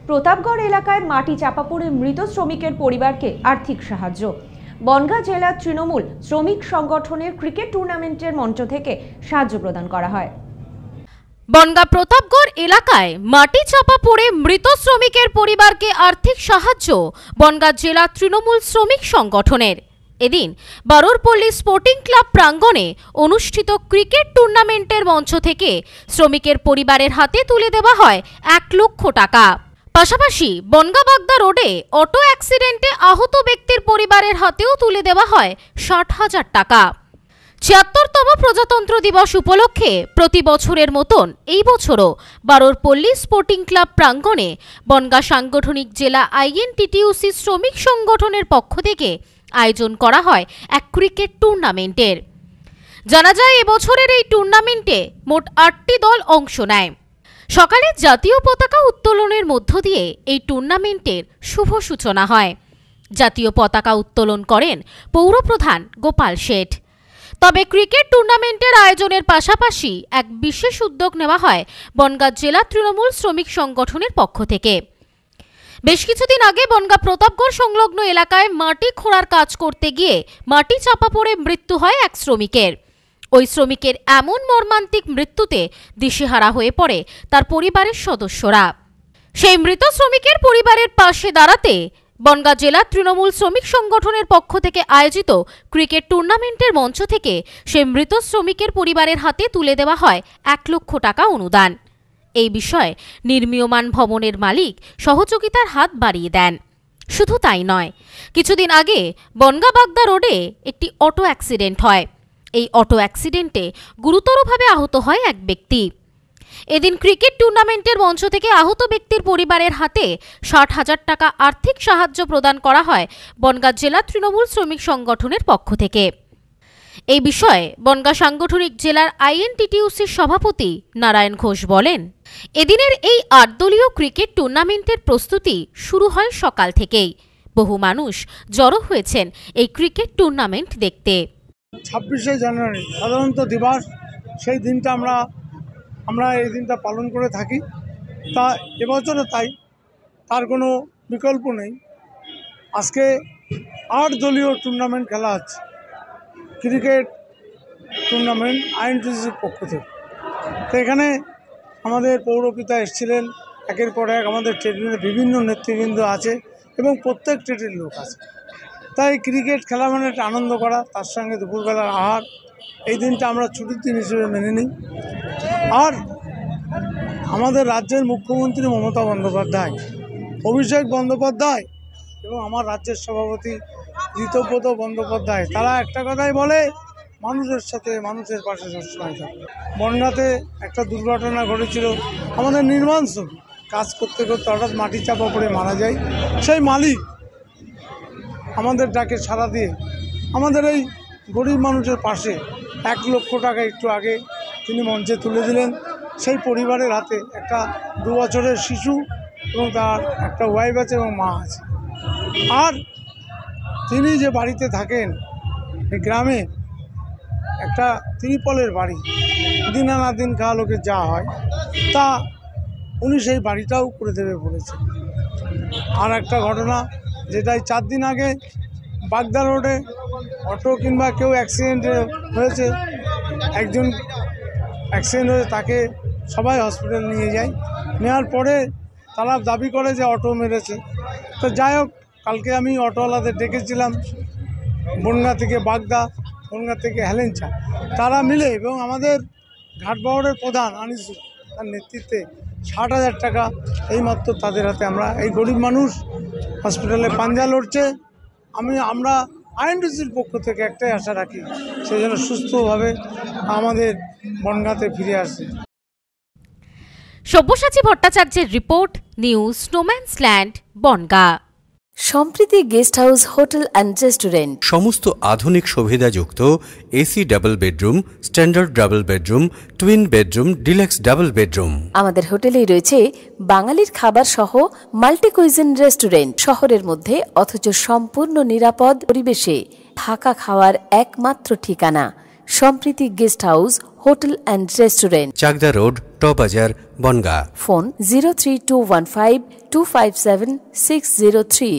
প্রতাপগড় এলাকায় মাটি চাপা পড়ে মৃত শ্রমিকের পরিবারকে আর্থিক সাহায্য। বনগাঁ জেলা তৃণমূল শ্রমিক সংগঠনের ক্রিকেট টুর্নামেন্টের মঞ্চ থেকে সাহায্য প্রদান করা হয়। বনগাঁ প্রতাপগড় এলাকায় মাটি চাপা পড়ে মৃত শ্রমিকের পরিবারকে আর্থিক সাহায্য বনগাঁ জেলা তৃণমূল শ্রমিক সংগঠনের। এদিন বারুরপল্লী স্পোর্টিং ক্লাব প্রাঙ্গণে অনুষ্ঠিত ক্রিকেট টুর্নামেন্টের মঞ্চ থেকে শ্রমিকের পরিবারের হাতে তুলে দেওয়া হয় 1 লক্ষ টাকা। পাশাপাশি বনগাঁ-বাগদা রোডে অটো অ্যাক্সিডেন্টে আহত ব্যক্তির পরিবারের হাতেও তুলে দেওয়া হয় 60,000 টাকা। ৭৬তম প্রজাতন্ত্র দিবস উপলক্ষে প্রতি বছরের মতন এই বছরও বারুরপল্লী স্পোর্টিং ক্লাব প্রাঙ্গণে বনগাঁ সাংগঠনিক জেলা আইএনটিটিইউসি শ্রমিক সংগঠনের পক্ষ থেকে আয়োজন করা হয় এক ক্রিকেট টুর্নামেন্টের। জানা যায় এবছরের এই টুর্নামেন্টে মোট 8টি দল অংশ নেয়। সকালে জাতীয় পতাকা উত্তোলনের মধ্য দিয়ে এই টুর্নামেন্টের শুভ সূচনা হয়। জাতীয় পতাকা উত্তোলন করেন পৌরপ্রধান গোপাল শেঠ। তবে ক্রিকেট টুর্নামেন্টের আয়োজনের পাশাপাশি এক বিশেষ উদ্যোগ নেওয়া হয় বনগাঁ জেলা তৃণমূল শ্রমিক সংগঠনের পক্ষ থেকে। বেশ কিছুদিন আগে বনগাঁ প্রতাপগড় সংলগ্ন এলাকায় মাটি খোঁড়ার কাজ করতে গিয়ে মাটি চাপা পড়ে মৃত্যু হয় এক শ্রমিকের। ওই শ্রমিকের এমন মর্মান্তিক মৃত্যুতে দিশেহারা হয়ে পড়ে তার পরিবারের সদস্যরা। সেই মৃত শ্রমিকের পরিবারের পাশে দাঁড়াতে বনগাঁ জেলা তৃণমূল শ্রমিক সংগঠনের পক্ষ থেকে আয়োজিত ক্রিকেট টুর্নামেন্টের মঞ্চ থেকে সেই মৃত শ্রমিকের পরিবারের হাতে তুলে দেওয়া হয় 1 লক্ষ টাকা অনুদান। এই বিষয়ে নির্মীয়মান ভবনের মালিক সহযোগিতার হাত বাড়িয়ে দেন। শুধু তাই নয়, কিছুদিন আগে বনগাঁ-বাগদা রোডে একটি অটো অ্যাক্সিডেন্ট হয়। এই অটো অ্যাক্সিডেন্টে গুরুতরভাবে আহত হয় এক ব্যক্তি। এদিন ক্রিকেট টুর্নামেন্টের মঞ্চ থেকে আহত ব্যক্তির পরিবারের হাতে 60,000 টাকা আর্থিক সাহায্য প্রদান করা হয় বনগাঁ জেলা তৃণমূল শ্রমিক সংগঠনের পক্ষ থেকে। এই বিষয়ে বনগাঁ সাংগঠনিক জেলার আইএনটিটিইউসির সভাপতি নারায়ণ ঘোষ বলেন, এদিনের এই 8 দলীয় ক্রিকেট টুর্নামেন্টের প্রস্তুতি শুরু হয় সকাল থেকেই। বহু মানুষ জড়ো হয়েছেন এই ক্রিকেট টুর্নামেন্ট দেখতে। 26শে জানুয়ারি সাধারণত দিবস, সেই দিনটা আমরা এই দিনটা পালন করে থাকি। তা এবছরও তাই, তার কোনো বিকল্প নেই। আজকে 8 দলীয় টুর্নামেন্ট খেলা হচ্ছে, ক্রিকেট টুর্নামেন্ট আইএনটিটিইউসির পক্ষ থেকে। তো এখানে আমাদের পৌরপিতা এসেছিলেন, একের পর এক আমাদের ট্রেড ইউনিয়নের বিভিন্ন নেতৃবৃন্দ আছে এবং প্রত্যেক ট্রেডের লোক আছে। তাই ক্রিকেট খেলা মানে একটা আনন্দ করা, তার সঙ্গে দুপুরবেলার আহার, এই দিনটা আমরা ছুটির দিন হিসেবে মেনে নিই। আর আমাদের রাজ্যের মুখ্যমন্ত্রী মমতা বন্দ্যোপাধ্যায়, অভিষেক বন্দ্যোপাধ্যায় এবং আমার রাজ্যের সভাপতি ঋতব্রত বন্দ্যোপাধ্যায়, তারা একটা কথাই বলে, মানুষের সাথে মানুষের পাশে সবসময় থাকে। বনগাঁতে একটা দুর্ঘটনা ঘটেছিল, আমাদের নির্মাণ শ্রমিক কাজ করতে করতে হঠাৎ মাটি চাপা পড়ে মারা যায়। সেই মালিক আমাদের ডাকে সাড়া দিয়ে আমাদের এই গরিব মানুষের পাশে 1 লক্ষ টাকা একটু আগে তিনি মঞ্চে তুলে দিলেন। সেই পরিবারের হাতে একটা 2 বছরের শিশু এবং তার একটা ওয়াইফ আছে এবং মা আছে। আর তিনি যে বাড়িতে থাকেন, এই গ্রামে একটা ত্রিপলের বাড়ি, দিন আনা দিন খাওয়া লোকের যা হয় তা উনি সেই বাড়িটাও করে দেবে বলেছেন। আর একটা ঘটনা, যেটাই 4 দিন আগে বাগদা রোডে অটো কিংবা কেউ অ্যাক্সিডেন্ট হয়েছে, একজন অ্যাক্সিডেন্ট হয়ে তাকে সবাই হসপিটাল নিয়ে যায়। নেওয়ার পরে তারা দাবি করে যে অটো মেরেছে। তো যাই হোক, কালকে আমি অটোওয়ালাদের ডেকেছিলাম, বনগাঁ থেকে বাগদা, বনগাঁ থেকে হেলেঞ্চা, তারা মিলে এবং আমাদের ঘাটবাউড়ের প্রধান আনিসুর তার নেতৃত্বে 60,000 টাকা এইমাত্র তাদের হাতে, আমরা এই গরিব মানুষ হসপিটালে পাঞ্জা লড়ছে। আমরা আইএনটিটিইউসির পক্ষ থেকে একটাই আশা রাখি, সেই জন্য সুস্থভাবে আমাদের বনগাঁতে ফিরে আসে। সব্যসাচী ভট্টাচার্যের report, news no man's land, Bangaon. Sampriti guest house, hotel and restaurant, সমস্ত আধুনিক সুবিধাযুক্ত AC double bedroom, standard double bedroom, twin bedroom, deluxe double bedroom. আমাদের হোটেলেই রয়েছে বাঙালির খাবার সহ মাল্টি কুইজিন রেস্টুরেন্ট। শহরের মধ্যে অথচ সম্পূর্ণ নিরাপদ পরিবেশে থাকা খাওয়ার একমাত্র ঠিকানা Sampriti guest house hotel and restaurant, Chakdaha road, টবাজার, বনগাঁ। ফোন 03215257603।